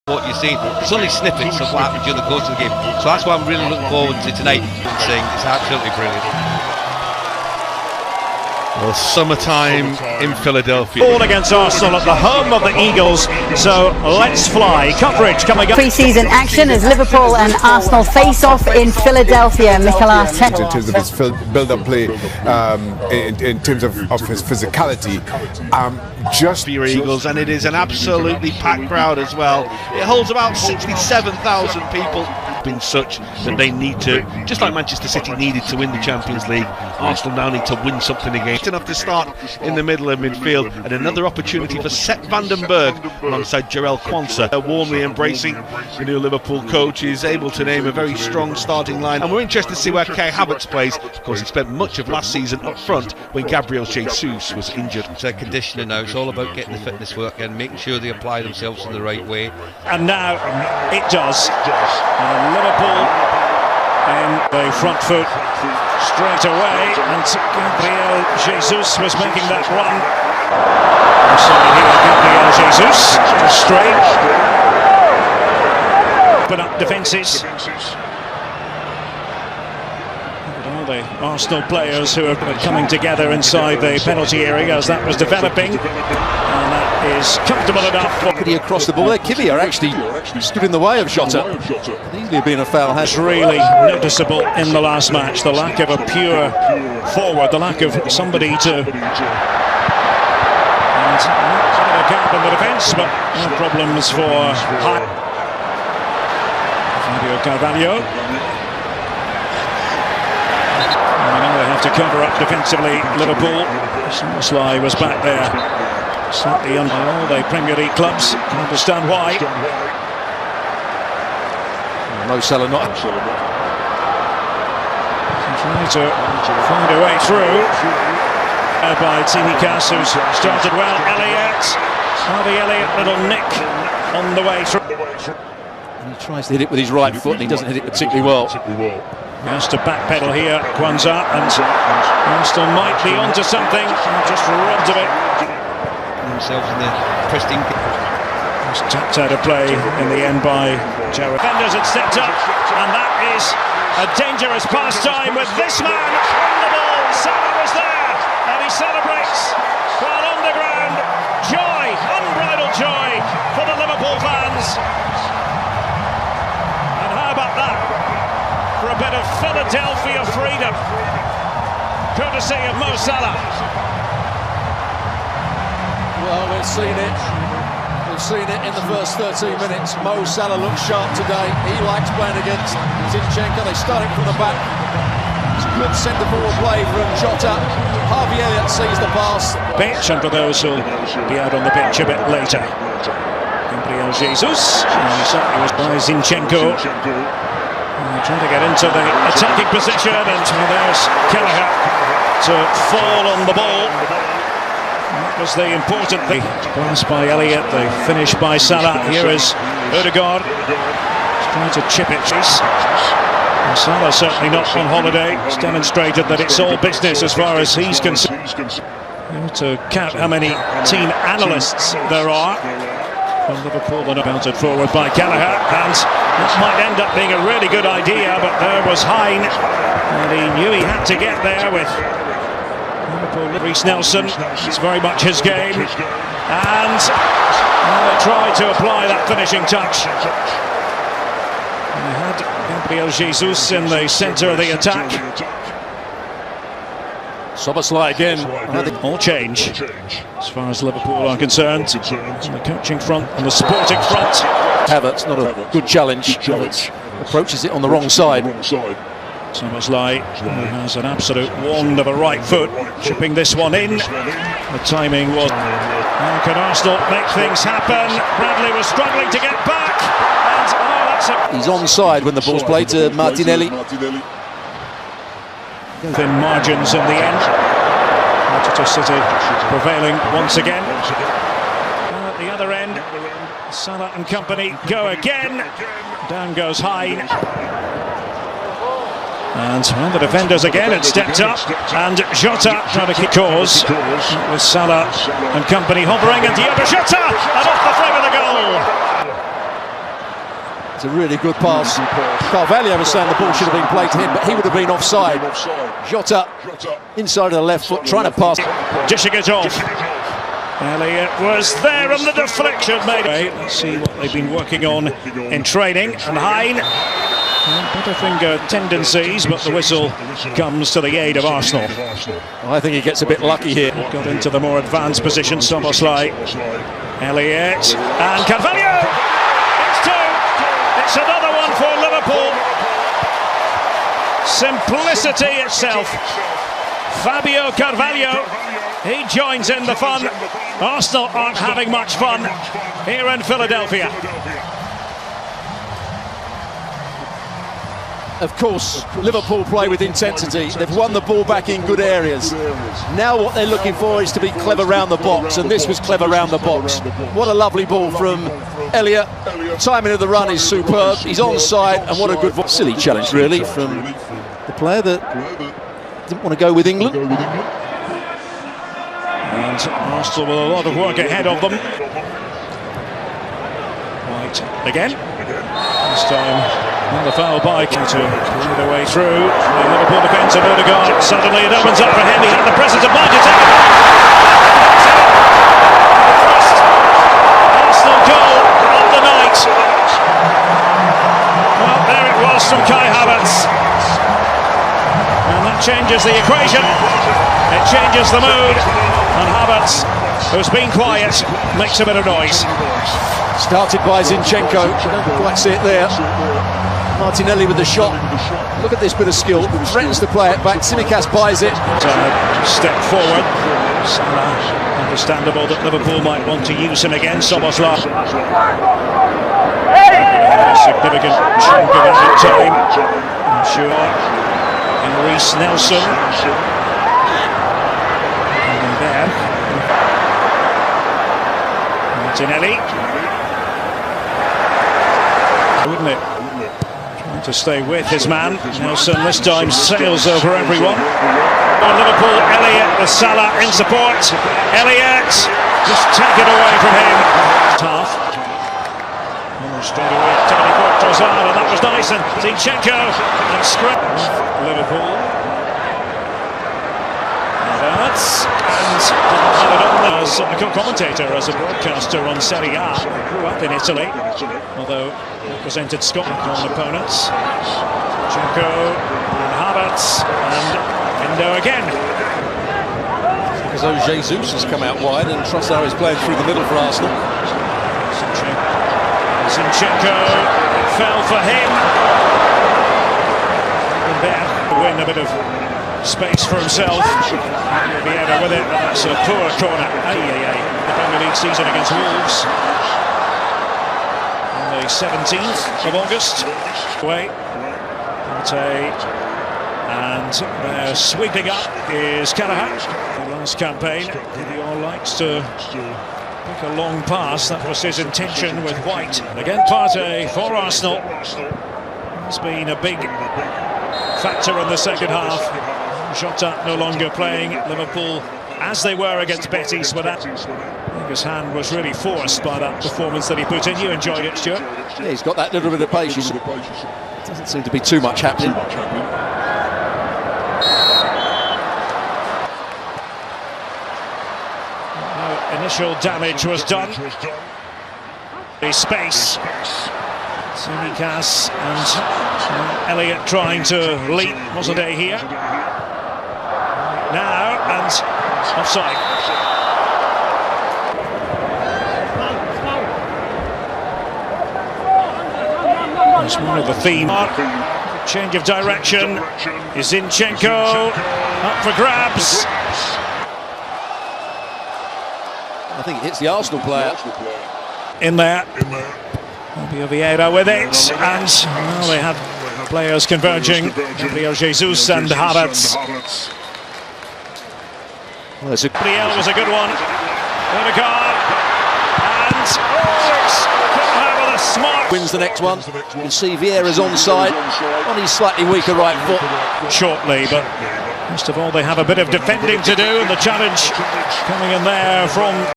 What you're seeing, it's only snippets of what happened during the course of the game. So that's why I'm really looking forward to tonight. Saying it's absolutely brilliant. Well, summertime in Philadelphia. All against Arsenal at the home of the Eagles. So let's fly. Coverage coming up. Pre-season action as Liverpool and Arsenal face off in Philadelphia. Mikel Arteta. In terms of his build-up play, in terms of his physicality, just for your Eagles, and it is an absolutely packed crowd as well. It holds about 67,000 people. Been such that they need to, just like Manchester City needed to win the Champions League, Arsenal now need to win something again. Enough to start in the middle of midfield, and another opportunity for Sepp van den Berg alongside Jarell Quansah. Warmly embracing the new Liverpool coach, is able to name a very strong starting line, and we're interested to see where Kai Havertz plays. Of course, he spent much of last season up front when Gabriel Jesus was injured. It's a conditioning now. It's all about getting the fitness work and making sure they apply themselves in the right way. And now it does. Liverpool in the front foot straight away, and Gabriel Jesus was making that run. So here Gabriel Jesus, just straight, put up defences. All the Arsenal players who are coming together inside the penalty area as that was developing, and that is comfortable enough. Across the ball there, Kivior actually stood in the way of Jota. Easily been a foul. It's really noticeable in the last match, the lack of a pure forward, the lack of somebody to. And a gap in the defence, but no problems for Fabio Carvalho. They have to cover up defensively, Liverpool. Sly was back there, slightly under all the Premier League clubs. I understand why. Mo Salah not trying to find a way through by Tsimikas, who's started well. Elliott, Harvey Elliott, little nick on the way through. And he tries to hit it with his right foot, and he doesn't hit it particularly well. He has to backpedal here, Quansah, and Arsenal might be onto something. Just robbed of it. Themselves in the pristine. It's tapped out of play in the end by Jarrett. Defenders had stepped up, and that is a dangerous pastime with this man on the ball. Salah was there, and he celebrates while on the ground. Joy, unbridled joy for the Liverpool fans. And how about that for a bit of Philadelphia freedom, courtesy of Mo Salah. Well, we've seen it. We've seen it in the first 13 minutes. Mo Salah looks sharp today. He likes playing against Zinchenko. They start it from the back. It's good centre-forward play from Jota. Harvey Elliott sees the pass. Pitch, and for those who'll be out on the pitch a bit later. Gabriel Jesus. He certainly was by Zinchenko. Trying to get into the attacking position, and there's Kelleher to fall on the ball. That was the important thing. Pass by Elliott, the finish by Salah. Here is Odegaard. He's trying to chip it. And Salah certainly not on holiday. He's demonstrated that it's all business as far as he's concerned. To count how many team analysts there are. From Liverpool, and belted forward by Kelleher, and that might end up being a really good idea, but there was Hine, and he knew he had to get there with Liverpool. Reece Nelson, it's very much his game, and they tried to apply that finishing touch. They had Gabriel Jesus in the centre of the attack. Szoboszlai again. All change as far as Liverpool are concerned. On the coaching front, on the sporting front. Havertz, not a good challenge. Havertz approaches it on the wrong side. Szoboszlai, who has an absolute wand of a right foot, chipping this one in. The timing was. How can Arsenal make things happen? Bradley was struggling to get back, and that's a. He's onside when the ball's played to Martinelli. Thin margins in the end. Manchester City prevailing once again. At the other end, Salah and company go again. Down goes Hine. And the defenders again had stepped up, and Jota trying to kick cause with Salah and company hovering, and Diogo Jota, and off the frame of the goal. It's a really good pass. Carvalho was saying the ball should have been played to him, but he would have been offside. Jota inside of the left foot, trying to pass. Dishing it off. Elliott was there on the deflection made. Let's see what they've been working on in training. And Hein, butterfinger tendencies, but the whistle comes to the aid of Arsenal. I think he gets a bit lucky here. Got into the more advanced position, Soboslai. Elliott and Carvalho. It's two. It's another one for Liverpool. Simplicity itself. Fabio Carvalho, he joins in the fun. Arsenal aren't having much fun here in Philadelphia. Of course, Liverpool play with intensity. They've won the ball back in good areas. Now what they're looking for is to be clever round the box, and this was clever round the box. What a lovely ball from Elliott. Timing of the run is superb. He's onside, and what a good ball. Silly challenge, really, from the player that didn't want to go with England. And Arsenal with a lot of work ahead of them. Right, again. This time, the foul by to play their way through. The Liverpool defence of Odegaard. Suddenly it opens up for him. He had the presence of mind to take it. The first Arsenal goal of the night. Well, there it was from Kai Havertz. And that changes the equation. It changes the mood. And Havertz, who's been quiet, makes a bit of noise. Started by Zinchenko. Don't quite see it there. Martinelli with the shot. Look at this bit of skill. Threatens to play it back. Tsimikas buys it. Step forward. Understandable that Liverpool might want to use him again. Soboslai. Significant chunk of that time. I'm sure. And Reece Nelson. And there. Martinelli. Wouldn't it? Trying to stay with his man. Nelson this time sails over everyone. On Liverpool, Elliott with Salah in support. Elliott just take it away from him. Tough. Straight away, activity for Trossard, and that was nice. And Zinchenko and script Liverpool. And as a commentator, as a broadcaster on Serie A, grew up in Italy, although represented Scotland on opponents. Zinchenko and Havertz and Endo again. Because Jesus has come out wide and Trossard is playing through the middle for Arsenal. Zinchenko, it fell for him. And there, win a bit of space for himself. Vieira with it, and that's a poor corner. The Premier League season against Wolves on the 17th of August. Away, and they're sweeping up is Callaghan. The last campaign, he likes to pick a long pass. That was his intention with White. And again, Partey for Arsenal. It's been a big factor in the second half. Jota no longer playing. Liverpool, as they were against Betis, but that, I think his hand was really forced by that performance that he put in. You enjoyed it, Stuart? Yeah, he's got that little bit of patience. Doesn't seem to be too much happening. Initial damage was done. The space. Tsimikas and Elliott trying to leap. Wasn't he here? Now and offside. That's one of the theme. Change of direction. Is Zinchenko up for grabs? I think it hits the Arsenal player. In there. Fabio Vieira with it, and well, they had players converging. Gabriel Jesus and Havertz. Well, Gabriel was a good one. Odegaard, and with a smart wins the next one. You can see Vieira's onside on his slightly weaker right foot. Shortly, but first of all, they have a bit of defending to do, and the challenge coming in there from